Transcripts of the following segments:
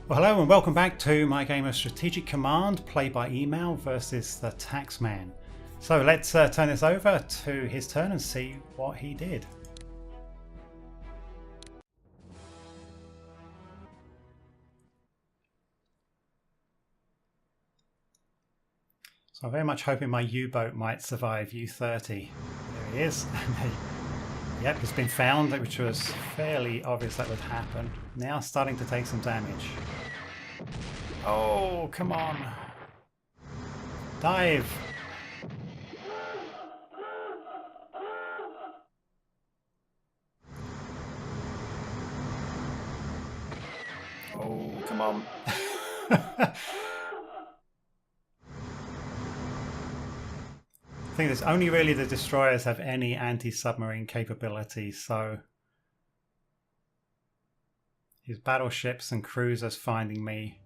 Well, hello and welcome back to my game of Strategic Command, play by email versus the Taxman. So let's turn this over to his turn and see what he did. So I'm very much hoping my U-boat might survive U-30. There he is. Yep, it's been found, which was fairly obvious that would happen. Now starting to take some damage. Oh, come on. Dive. Oh, come on. I think it's only really the destroyers have any anti-submarine capability, so his battleships and cruisers finding me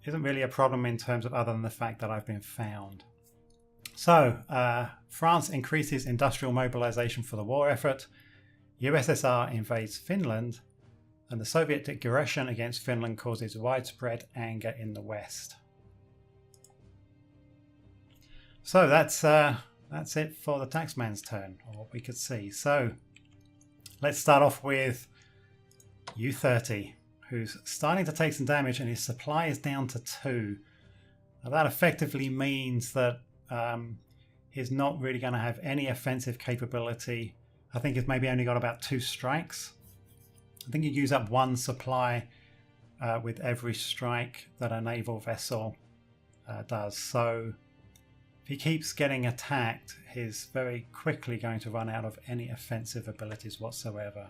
isn't really a problem in terms of other than the fact that I've been found. So, France increases industrial mobilization for the war effort, USSR invades Finland, and the Soviet aggression against Finland causes widespread anger in the West. So that's it for the Taxman's turn, or what we could see. So let's start off with U-30, who's starting to take some damage and his supply is down to 2. Now that effectively means that he's not really going to have any offensive capability. I think he's maybe only got about 2 strikes. I think you use up 1 supply with every strike that a naval vessel does. So if he keeps getting attacked, he's very quickly going to run out of any offensive abilities whatsoever.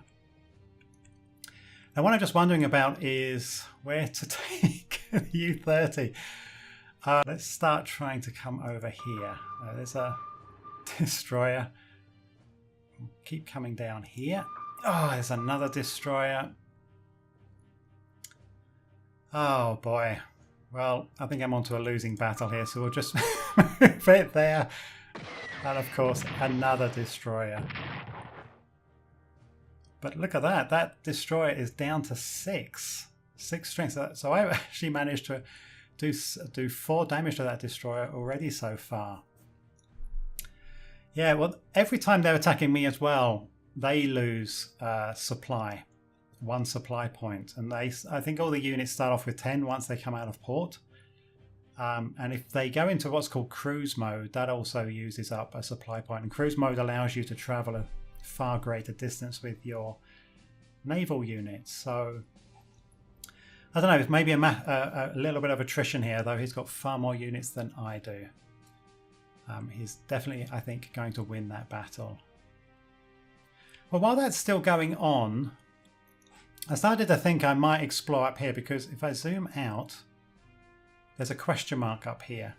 Now what I'm just wondering about is where to take the U-30. Let's start trying to come over here. There's a destroyer. Keep coming down here. Oh, there's another destroyer. Oh boy. Well, I think I'm onto a losing battle here, so we'll just move it there. And of course, another destroyer. But look at that. That destroyer is down to 6 strength. So I actually managed to do 4 damage to that destroyer already so far. Yeah, well, every time they're attacking me as well, they lose supply. 1 supply point, and I think all the units start off with 10 once they come out of port, and if they go into what's called cruise mode, that also uses up a supply point, and cruise mode allows you to travel a far greater distance with your naval units. So I don't know, it's maybe a little bit of attrition here, though he's got far more units than I do. He's definitely, I think, going to win that battle. Well, while that's still going on, I started to think I might explore up here, because if I zoom out, there's a question mark up here.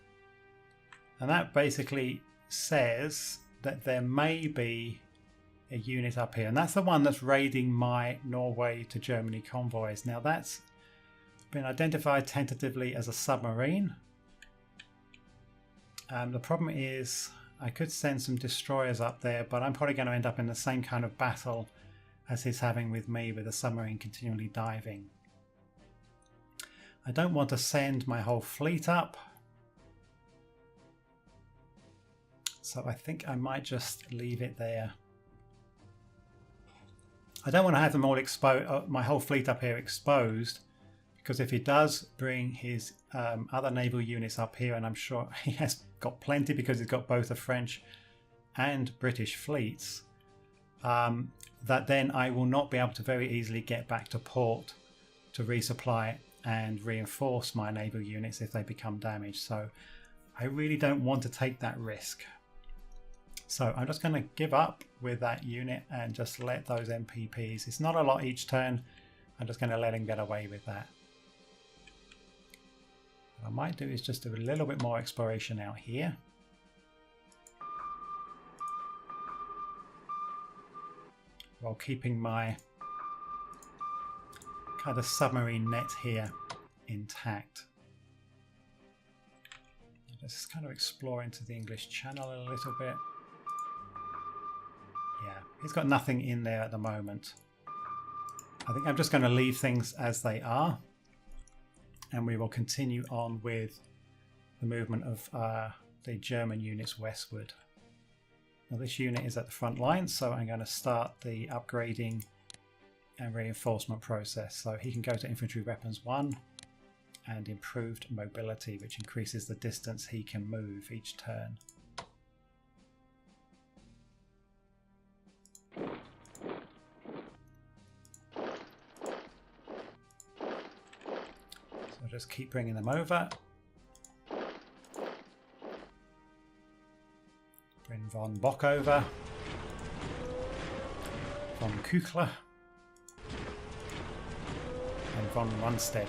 And that basically says that there may be a unit up here. And that's the one that's raiding my Norway to Germany convoys. Now that's been identified tentatively as a submarine. The problem is I could send some destroyers up there, but I'm probably going to end up in the same kind of battle as he's having with me, with the submarine continually diving. I don't want to send my whole fleet up, so I think I might just leave it there. I don't want to have them all exposed, my whole fleet up here exposed, because if he does bring his other naval units up here, and I'm sure he has got plenty because he's got both the French and British fleets, that then I will not be able to very easily get back to port to resupply and reinforce my naval units if they become damaged. So I really don't want to take that risk. So I'm just going to give up with that unit and just let those MPPs, it's not a lot each turn, I'm just going to let him get away with that. What I might do is just do a little bit more exploration out here. While keeping my kind of submarine net here intact. Just kind of explore into the English Channel a little bit. Yeah, he's got nothing in there at the moment. I think I'm just going to leave things as they are. and we will continue on with the movement of the German units westward. Now this unit is at the front line, so I'm going to start the upgrading and reinforcement process. So he can go to Infantry Weapons 1 and improved mobility, which increases the distance he can move each turn. So just keep bringing them over. Bring von Bock over. Von Küchler. And von Rundstedt.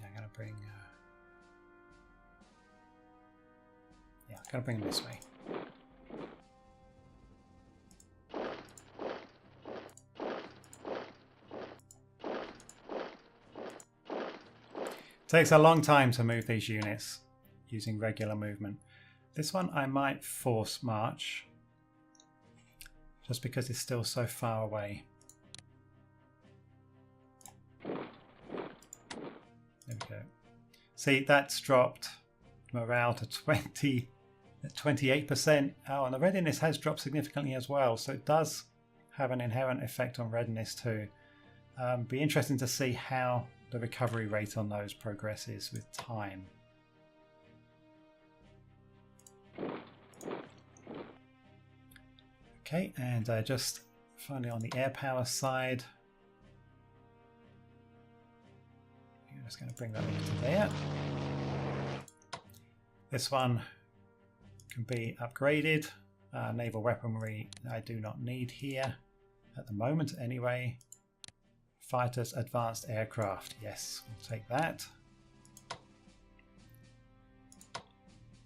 I'm going to bring him this way. Takes a long time to move these units using regular movement. This one I might force march just because it's still so far away. There we go. See, that's dropped morale to 28%. Oh, and the readiness has dropped significantly as well, so it does have an inherent effect on readiness too. Be interesting to see how the recovery rate on those progresses with time. Okay, and just finally on the air power side, I'm just going to bring that into there. This one can be upgraded. Naval weaponry I do not need here at the moment anyway. Fighters, advanced aircraft, yes, we'll take that.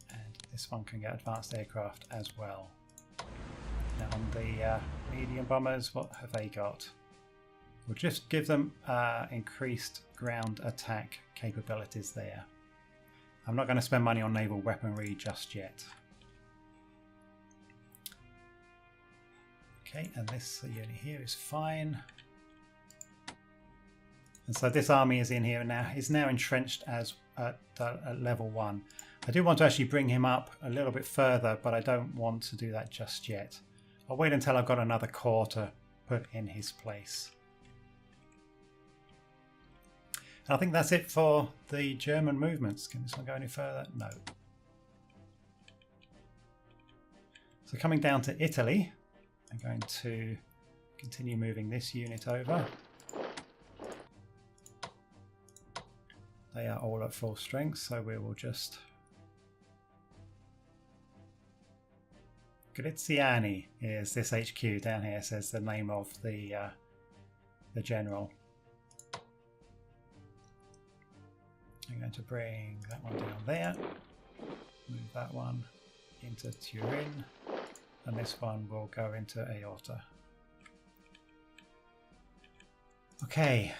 And this one can get advanced aircraft as well. Now on the medium bombers, what have they got? We'll just give them increased ground attack capabilities there. I'm not going to spend money on naval weaponry just yet. Okay, and this unit here is fine. And so this army is in here now. He's now entrenched as at level 1. I do want to actually bring him up a little bit further, but I don't want to do that just yet. I'll wait until I've got another corps to put in his place. And I think that's it for the German movements. Can this one go any further? No. So coming down to Italy, I'm going to continue moving this unit over. They are all at full strength, so we will just... Graziani is this HQ down here, says the name of the general. I'm going to bring that one down there, move that one into Turin, and this one will go into Aorta. Okay,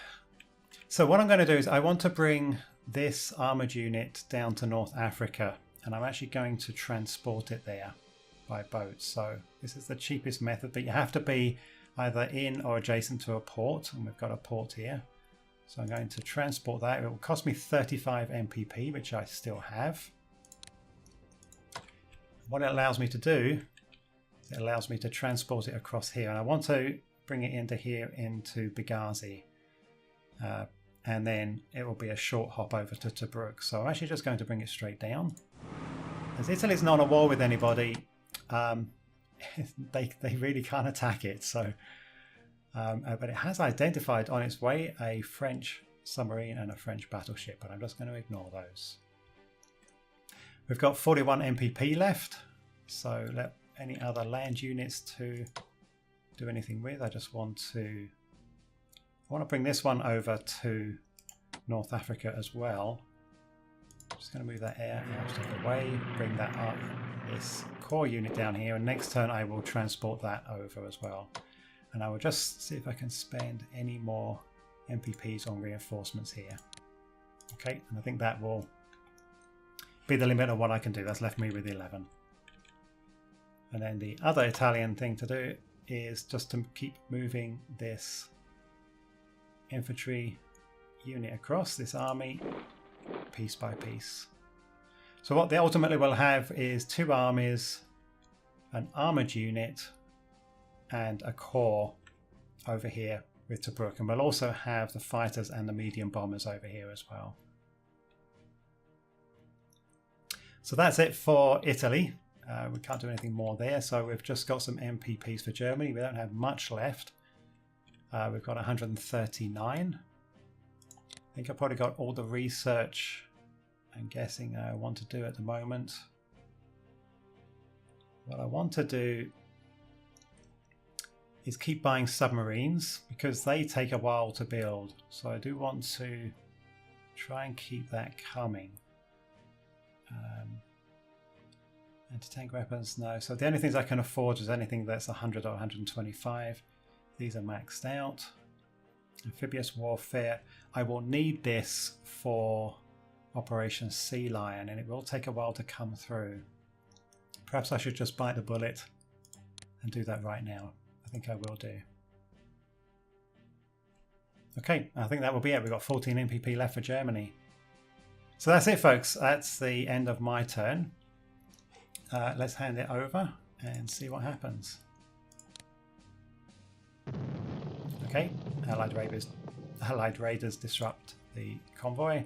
so what I'm going to do is I want to bring this armoured unit down to North Africa, and I'm actually going to transport it there by boat. So this is the cheapest method, but you have to be either in or adjacent to a port, and we've got a port here. So I'm going to transport that. It will cost me 35 MPP, which I still have. What it allows me to do, it allows me to transport it across here, and I want to bring it into here, into Benghazi. And then it will be a short hop over to Tobruk. So I'm actually just going to bring it straight down. As Italy's not at war with anybody, they really can't attack it. So, but it has identified on its way a French submarine and a French battleship, but I'm just going to ignore those. We've got 41 MPP left, so let any other land units to do anything with. I want to bring this one over to North Africa as well. I'm just going to move that air out of the way, bring that up, this core unit down here, and next turn I will transport that over as well. And I will just see if I can spend any more MPPs on reinforcements here. Okay, and I think that will be the limit of what I can do. That's left me with 11. And then the other Italian thing to do is just to keep moving this infantry unit across this army piece by piece. So what they ultimately will have is 2 armies, an armoured unit, and a corps over here with Tobruk. And we'll also have the fighters and the medium bombers over here as well. So that's it for Italy. We can't do anything more there. So we've just got some MPPs for Germany. We don't have much left. We've got 139. I think I've probably got all the research I'm guessing I want to do at the moment. What I want to do is keep buying submarines because they take a while to build. So I do want to try and keep that coming. Anti-tank weapons, no. So the only things I can afford is anything that's 100 or 125. These are maxed out. Amphibious warfare. I will need this for Operation Sea Lion, and it will take a while to come through. Perhaps I should just bite the bullet and do that right now. I think I will do. Okay, I think that will be it. We've got 14 MPP left for Germany. So that's it, folks. That's the end of my turn. Let's hand it over and see what happens. Okay, Allied raiders disrupt the convoy.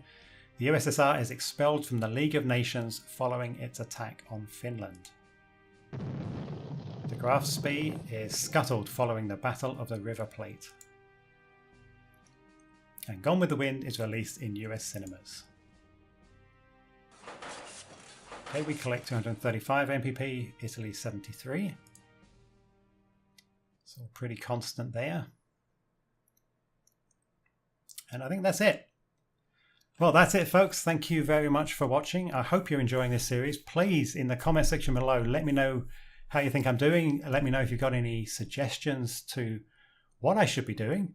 The USSR is expelled from the League of Nations following its attack on Finland. The Graf Spee is scuttled following the Battle of the River Plate. And Gone with the Wind is released in US cinemas. Okay, we collect 235 MPP, Italy 73. It's all pretty constant there. And I think that's it. Well, that's it, folks. Thank you very much for watching. I hope you're enjoying this series. Please, in the comment section below, let me know how you think I'm doing. Let me know if you've got any suggestions to what I should be doing.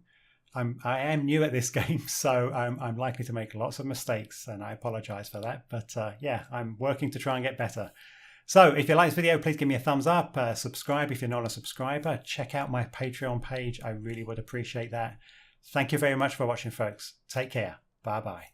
I am new at this game, so I'm likely to make lots of mistakes, and I apologize for that. But yeah, I'm working to try and get better. So if you like this video, please give me a thumbs up. Subscribe if you're not a subscriber. Check out my Patreon page. I really would appreciate that. Thank you very much for watching, folks. Take care. Bye-bye.